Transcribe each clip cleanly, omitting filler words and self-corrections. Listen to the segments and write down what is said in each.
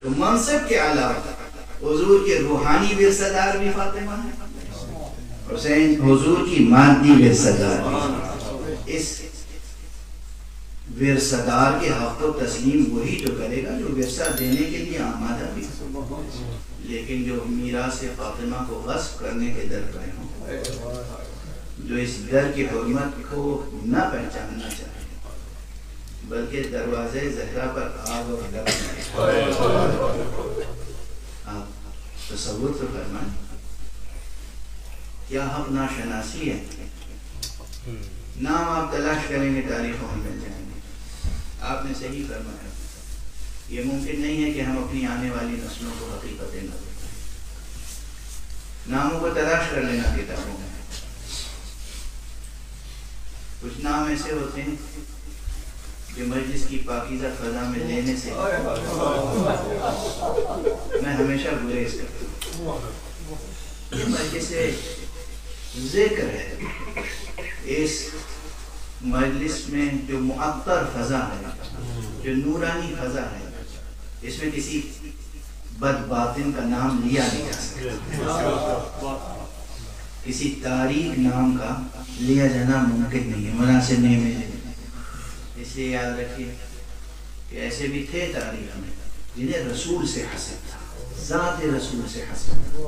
تو منصب کے علاوہ حضور کے روحانی ورثہ بھی فاطمہ ہے، حسین حضور کی مادی ورثہ بھی۔ اس ورثہ کے حق و تسلیم وہی تو کرے گا جو ورثہ دینے کے لیے آمادہ بھی، لیکن جو میراث فاطمہ کو غصب کرنے کے در پہ ہوں، جو اس در کی حرمت کو نہ پہچاننا چاہے بلکہ دروازے زہرا پر آگ اور آپ تصور تو فرمائیں، کیا حق ناشناسی ہے؟ نام آپ تلاش کریں گے تاریخوں میں مل جائیں گے۔ آپ نے صحیح فرمایا، یہ ممکن نہیں ہے کہ ہم اپنی آنے والی نسلوں کو حقیقتیں نہ بتائیں۔ ناموں کو تلاش کر لینا کتابوں میں، کچھ نام ایسے ہوتے ہیں جو مجلس کی پاکیزہ فضا میں لینے سے میں ہمیشہ گریز کرتا ہوں۔ یہ مجلس ذکر ہے، اس مجلس میں جو معطر فضا ہے، جو نورانی فضا ہے، اس میں کسی بد باطن کا نام لیا نہیں جا سکتا، کسی تاریخ نام کا لیا جانا ممکن نہیں ہے، مناسب نہیں ہے۔ اس لیے یاد رکھیے کہ ایسے بھی تھے تاریخ میں جنہیں رسول سے حسد تھا، ذات رسول سے حسد تھا،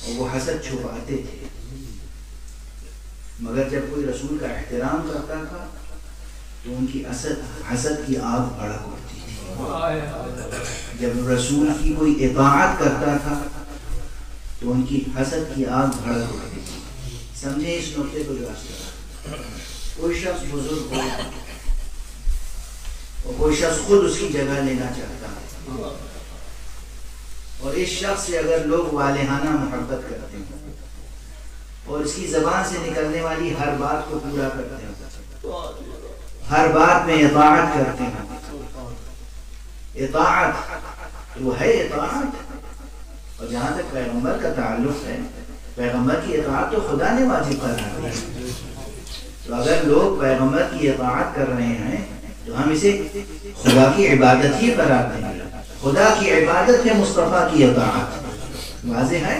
اور وہ حسد چھپاتے تھے، مگر جب کوئی رسول کا احترام کرتا تھا تو ان کی حسد کی آگ بھڑک اٹھتی تھی، جب رسول کی کوئی اطاعت کرتا تھا تو ان کی حسد کی آگ بھڑک اٹھتی تھی۔ سمجھیں اس نقطے کو درست، کوئی شخص بزرگ ہو اور کوئی شخص خود اس کی جگہ لینا چاہتا ہے، اور اس شخص سے اگر لوگ والہانہ محبت کرتے ہیں اور اس کی زبان سے نکلنے والی ہر بات کو پورا کرتے ہیں، ہر بات میں اطاعت کرتے ہیں، اطاعت وہ ہے اطاعت، اور جہاں تک پیغمبر کا تعلق ہے، پیغمبر کی اطاعت تو خدا نے واجب قرار دی ہے، تو اگر لوگ پیغمبر کی اطاعت کر رہے ہیں تو ہم اسے خدا کی عبادت ہی قرار دیں گے۔ خدا کی عبادت ہے مصطفیٰ کی اطاعت، واضح ہے؟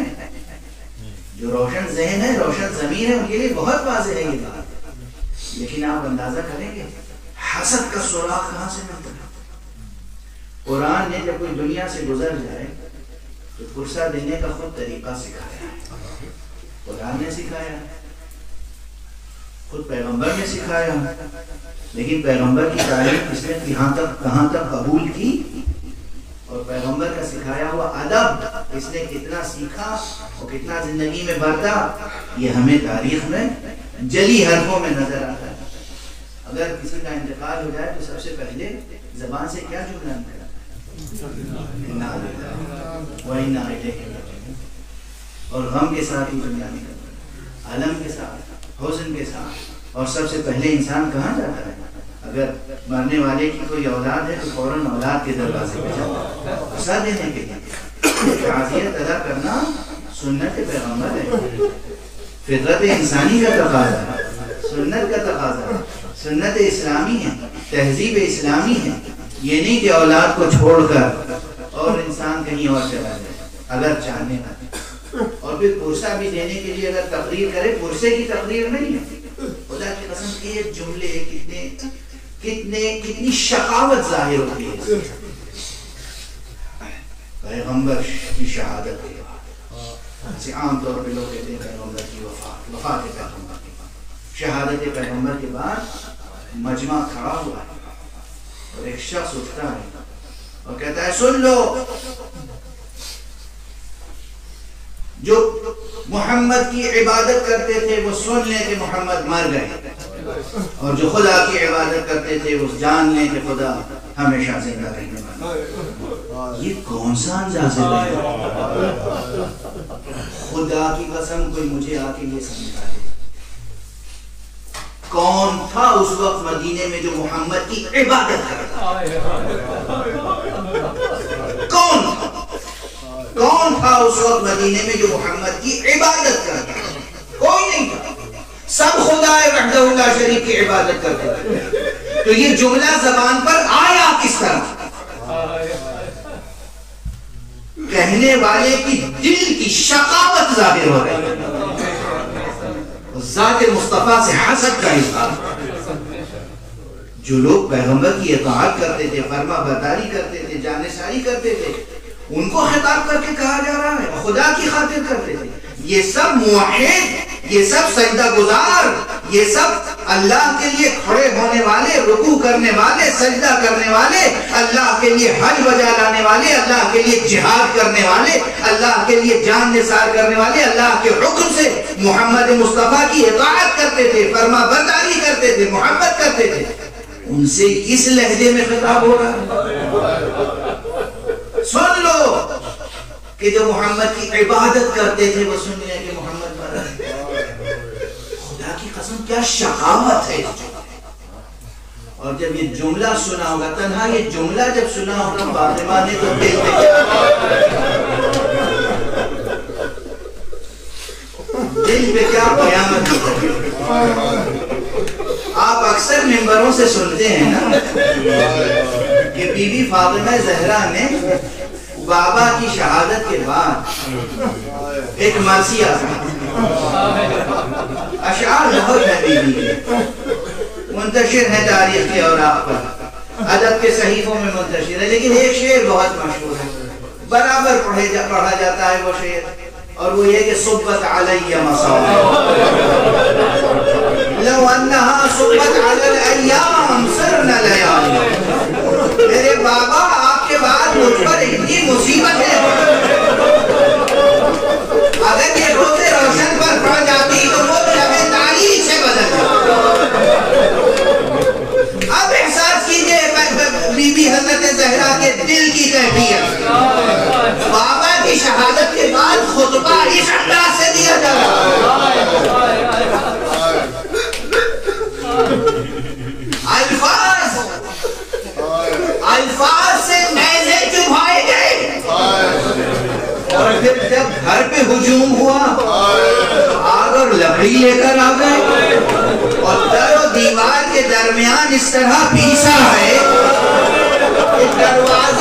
جو روشن ذہن ہے، روشن ضمیر ہے، ان کے لیے بہت واضح ہے یہ بات، لیکن آپ اندازہ کریں گے حسد کا سراغ کہاں سے ملتا ہے؟ قرآن نے جب کوئی دنیا سے گزر جائے تو فرصہ دینے کا خود طریقہ سکھایا ہے، قرآن نے سکھایا، خود پیغمبر نے سکھایا، لیکن پیغمبر کی تعلیم اس نے کہاں تک قبول کی، اور پیغمبر کا سکھایا ہوا ادب اس نے کتنا سیکھا اور کتنا زندگی میں برتا، یہ ہمیں تاریخ میں جلی حرفوں میں نظر آتا ہے۔ اگر کسی کا انتقال ہو جائے تو سب سے پہلے زبان سے کیا جملہ نکلتا ہے؟ اور غم کے ساتھ ہی جملہ نکلتا ہے، علم کے ساتھ، حزن کے ساتھ، اور سب سے پہلے انسان کہاں جاتا ہے؟ اگر مرنے والے کی کوئی اولاد ہے تو فوراً اولاد کے دروازے پہ جاتا ہے حصہ دینے کے لیے۔ تعزیت ادا کرنا سنت پیغمبر ہے، فطرت انسانی کا تقاضا ہے، سنت کا تقاضا ہے، سنت اسلامی ہے، تہذیب اسلامی ہے۔ یہ نہیں کہ اولاد کو چھوڑ کر اور انسان کہیں اور چلا جائے اگر چاہنے کا، اور پھر پرسہ بھی دینے کے لیے اگر تقریر کرے، پرسے کی تقریر نہیں ہے۔ خدا کی قسم کے یہ جملے کتنی شقاوت ظاہر ہوتی ہے پیغمبر کی شہادت کے بعد۔ عام طور پہ لوگ کہتے ہیں پیغمبر کی وفات پیغمبر کے بعد، شہادت پیغمبر کے بعد مجمع کھڑا ہوا ہے اور ایک شخص اٹھتا ہے اور کہتا ہے سن لو، جو محمد کی عبادت کرتے تھے وہ سن لیں کہ محمد مر گئے، اور جو خدا کی عبادت کرتے تھے وہ جان لیں کہ خدا ہمیشہ زندہ رہنے والا۔ یہ کون سا انداز ہے؟ خدا کی قسم کوئی مجھے آ کے یہ سمجھا دے، کون تھا اس وقت مدینے میں جو محمد کی عبادت کرتا؟ کون تھا اس وقت مدینے میں جو محمد کی عبادت کرتا؟ کوئی نہیں تھا، سب خدا وحدہ لا شریک کی عبادت کرتے تھے۔ تو یہ جملہ زبان پر آیا کس طرح؟ کہنے والے کی دل کی شقاوت ظاہر ہو رہی ہے، ذات مصطفیٰ سے حسد کا اظہار۔ جو لوگ پیغمبر کی اطاعت کرتے تھے، فرما برداری کرتے تھے، جانثاری کرتے تھے، ان کو خطاب کر کے کہا جا رہا ہے خدا کی خاطر کرتے تھے۔ یہ سب موحد، یہ سب سجدہ گزار، یہ سب اللہ کے لیے کھڑے ہونے والے، رکوع کرنے والے، سجدہ کرنے والے، اللہ کے لیے حج بجا لانے والے، اللہ کے لیے جہاد کرنے والے، اللہ کے لیے جان نثار کرنے والے، اللہ کے حکم سے محمد مصطفیٰ کی اطاعت کرتے تھے، فرما برداری کرتے تھے، محبت کرتے تھے، ان سے کس لہجے میں خطاب ہو رہا ہے؟ سن لو کہ جو محمد کی عبادت کرتے تھے وہ سنیے کہ محمد مرا ہے۔ خدا کی قسم کیا شقاوت ہے۔ اور جب یہ جملہ سنا ہوگا، تنہا یہ جملہ جب سنا ہوگا فاطمہ نے تو دل پہ کیا قیامت ہوگی۔ آپ اکثر ممبروں سے سنتے ہیں نا کہ بی بی فاطمہ زہرا نے بابا کی شہادت کے بعد ایک مرثیہ اشعار بہت ہے بی بی کے، منتشر ہے تاریخ کے اوراق پر، ادب کے صحیفوں میں منتشر ہے، لیکن ایک شعر بہت مشہور ہے، برابر پڑھا جاتا ہے وہ شعر، اور وہ یہ کہ صبت علی مصائب لو انہا صبت علی الایام سرنا لیام۔ میرے بابا آپ کے بعد مجھ پر اتنی مصیبت ہے، اگر یہ روزے روشن پر پڑ جاتی تو وہ شب تعلیم سے بدل جاتی۔ اب احساس کیجئے بی بی حضرت زہرا کے دل کی کیفیت، بابا کی شہادت کے بعد خطبہ اس انداز سے دیا جا رہا ہے، الفاظ سے نیزے چبھائے گئے، اور پھر جب گھر پہ ہجوم ہوا آگ اور لکڑی لے کر آ گئے اور در و دیوار کے درمیان اس طرح پیسا ہے کہ دروازے